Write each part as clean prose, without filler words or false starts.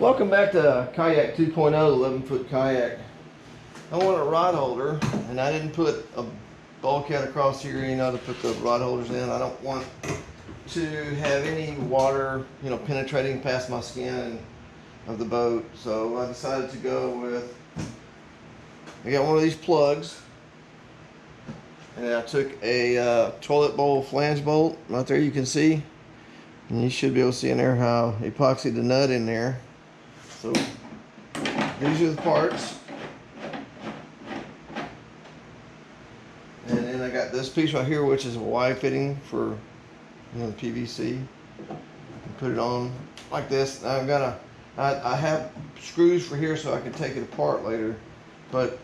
Welcome back to Kayak 2.0, 11-foot kayak. I want a rod holder, and I didn't put a bulkhead across here, to put the rod holders in. I don't want to have any water, penetrating past my skin of the boat. So I decided to go with, I got one of these plugs, and I took a toilet bowl flange bolt. Right there you can see, and you should be able to see in there how I epoxied the nut in there. So these are the parts, and then I got this piece right here, which is a Y fitting for the PVC. Put it on like this. Now I have screws for here so I can take it apart later, but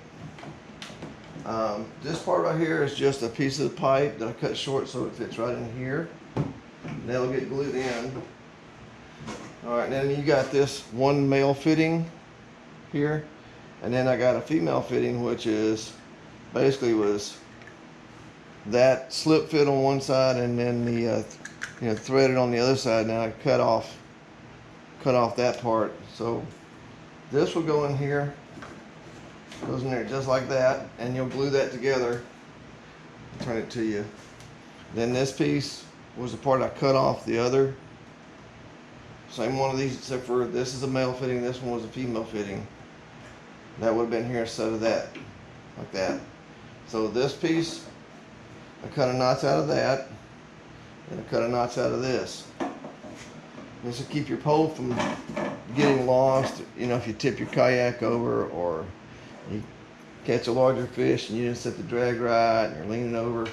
this part right here is just a piece of the pipe that I cut short so it fits right in here, and that'll get glued in. Alright, then you got this one male fitting here, and then I got a female fitting, which is basically was that slip fit on one side and then the threaded on the other side. Now I cut off that part, so this will go in here, goes in there just like that, and you'll glue that together. I'll turn it to you. Then this piece was the part I cut off the other. Same one of these, except for this is a male fitting, this one was a female fitting. That would have been here instead of that, like that. So this piece, I cut a knots out of that, and I cut a knots out of this. This will keep your pole from getting lost, if you tip your kayak over or you catch a larger fish and you didn't set the drag right and you're leaning over.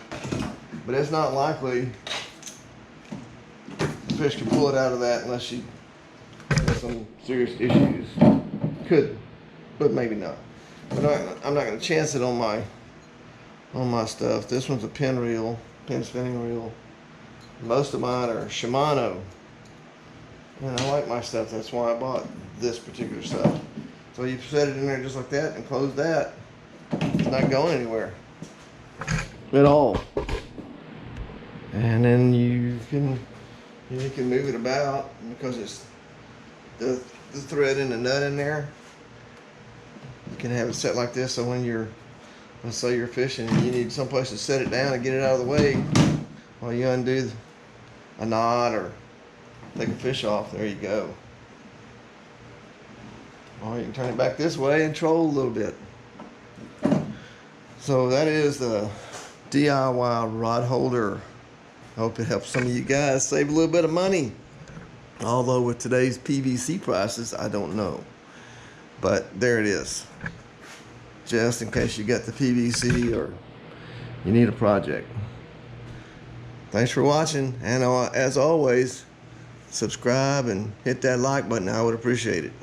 But it's not likely the fish can pull it out of that unless you have some serious issues. Could, but maybe not. But I'm not going to chance it on my stuff. This one's a pin spinning reel. Most of mine are Shimano, and I like my stuff. That's why I bought this particular stuff. So you set it in there just like that and close that. It's not going anywhere at all. And then you can move it about because it's the thread and the nut in there. You can have it set like this, so when let's say you're fishing and you need someplace to set it down and get it out of the way while you undo a knot or take a fish off, there you go. Or you can turn it back this way and troll a little bit. So that is the DIY rod holder. I hope it helps some of you guys save a little bit of money. Although with today's PVC prices, I don't know. But there it is. Just in case you got the PVC or you need a project. Thanks for watching. And as always, subscribe and hit that like button. I would appreciate it.